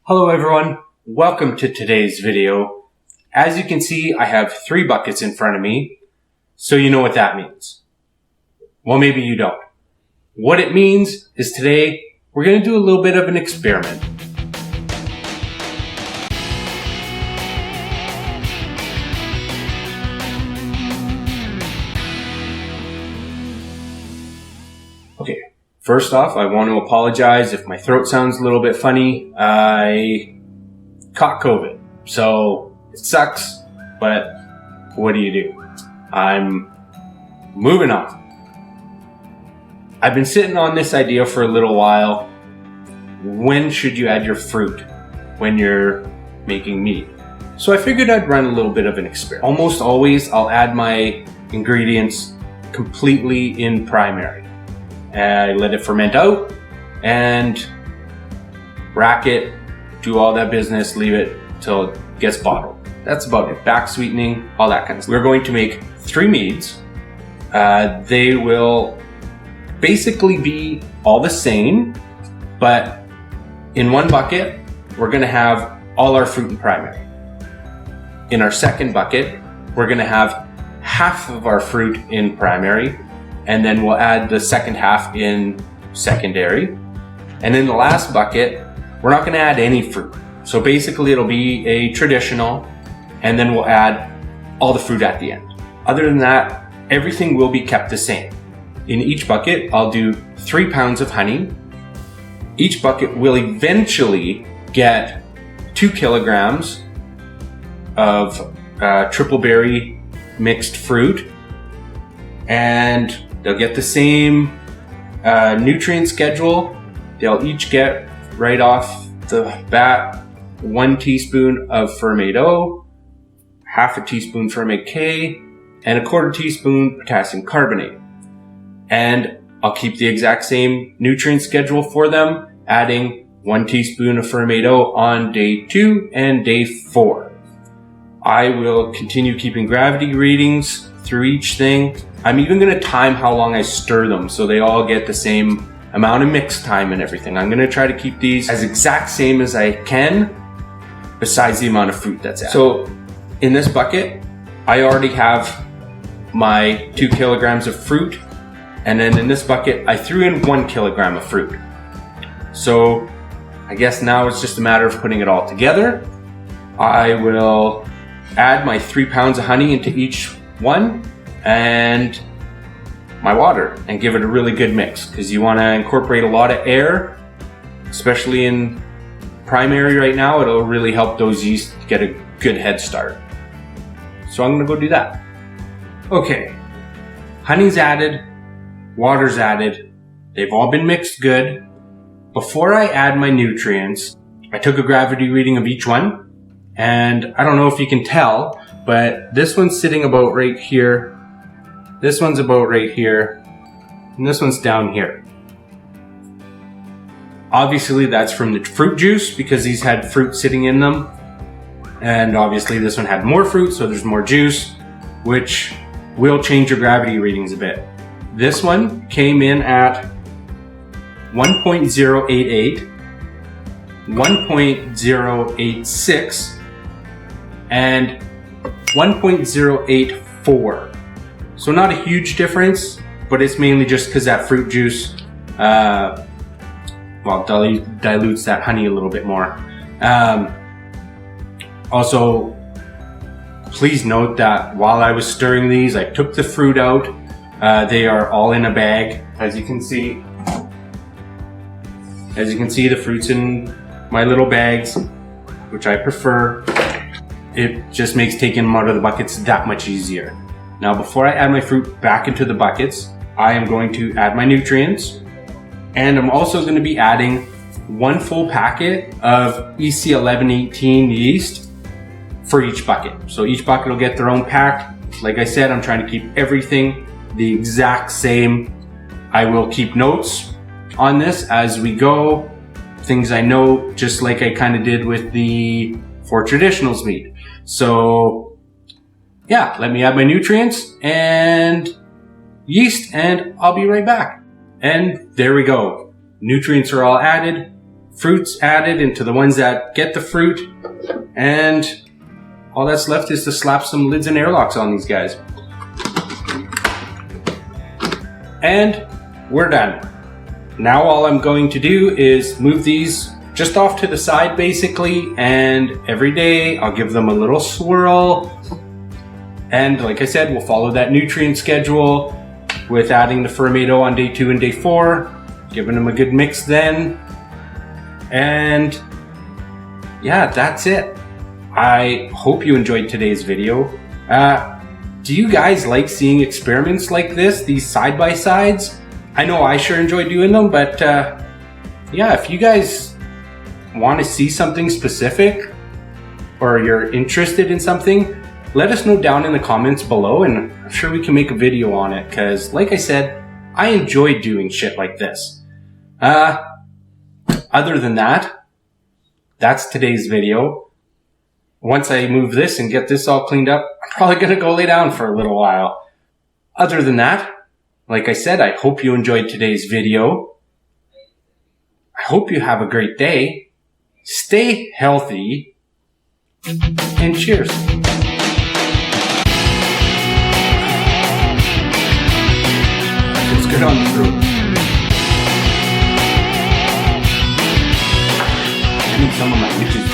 Hello everyone, welcome to today's video. As you can see, I have 3 buckets in front of me, so you know what that means. Well, maybe you don't. What it means is today we're going to do a little bit of an experiment. Okay. First off, I want to apologize if my throat sounds a little bit funny. I caught COVID, so it sucks, but what do you do? I'm moving on. I've been sitting on this idea for a little while. When should you add your fruit when you're making mead? So I figured I'd run a little bit of an experiment. Almost always, I'll add my ingredients completely in primary. I let it ferment out and rack it, do all that business, leave it till it gets bottled. That's about it. Back sweetening, all that kind of stuff. We're going to make 3 meads. They will basically be all the same, but in one bucket, we're going to have all our fruit in primary. In our second bucket, we're going to have half of our fruit in primary, and then we'll add the second half in secondary. And in the last bucket, we're not going to add any fruit. So basically it'll be a traditional, and then we'll add all the fruit at the end. Other than that, everything will be kept the same. In each bucket, I'll do 3 pounds of honey. Each bucket will eventually get 2 kilograms of triple berry mixed fruit, and they'll get the same nutrient schedule. They'll each get right off the bat 1 teaspoon of ferment O, half a teaspoon ferment K, and a 1/4 teaspoon potassium carbonate. And I'll keep the exact same nutrient schedule for them, adding 1 teaspoon of ferment O on day 2 and day 4. I will continue keeping gravity readings through each thing. I'm even going to time how long I stir them so they all get the same amount of mix time and everything. I'm going to try to keep these as exact same as I can, besides the amount of fruit that's added. So in this bucket, I already have my 2 kilograms of fruit, and then in this bucket, I threw in 1 kilogram of fruit. So I guess now it's just a matter of putting it all together. I will add my 3 pounds of honey into each one, and my water, and give it a really good mix, because you want to incorporate a lot of air, especially in primary right now. It'll really help those yeast get a good head start. So I'm going to go do that. Okay, honey's added, water's added, they've all been mixed good. Before I add my nutrients, I took a gravity reading of each one, and I don't know if you can tell, but this one's sitting about right here. This one's about right here, and this one's down here. Obviously that's from the fruit juice, because these had fruit sitting in them. And obviously this one had more fruit, so there's more juice, which will change your gravity readings a bit. This one came in at 1.088, 1.086, and 1.084. So not a huge difference, but it's mainly just because that fruit juice dilutes that honey a little bit more. Also, please note that while I was stirring these, I took the fruit out. They are all in a bag, as you can see. As you can see, the fruit's in my little bags, which I prefer. It just makes taking them out of the buckets that much easier. Now, before I add my fruit back into the buckets, I am going to add my nutrients, and I'm also going to be adding 1 full packet of EC1118 yeast for each bucket. So each bucket will get their own pack. Like I said, I'm trying to keep everything the exact same. I will keep notes on this as we go, things I know, just like I kind of did with the 4 traditionals mead. So yeah, let me add my nutrients and yeast, and I'll be right back. And there we go. Nutrients are all added. fruits added into the ones that get the fruit, and all that's left is to slap some lids and airlocks on these guys. And we're done. Now all I'm going to do is move these just off to the side basically, and every day I'll give them a little swirl. And like I said, we'll follow that nutrient schedule with adding the Fermato on day 2 and day 4, giving them a good mix then. And yeah, that's it. I hope you enjoyed today's video. Do you guys like seeing experiments like this, these side-by-sides? I know I sure enjoy doing them, but yeah, if you guys want to see something specific or you're interested in something, let us know down in the comments below, and I'm sure we can make a video on it, because like I said, I enjoy doing shit like this. Other than that, that's today's video. Once I move this and get this all cleaned up, I'm probably going to go lay down for a little while. Other than that, like I said, I hope you enjoyed today's video. I hope you have a great day. Stay healthy, and cheers. It's good on the throat. I need some of my witches.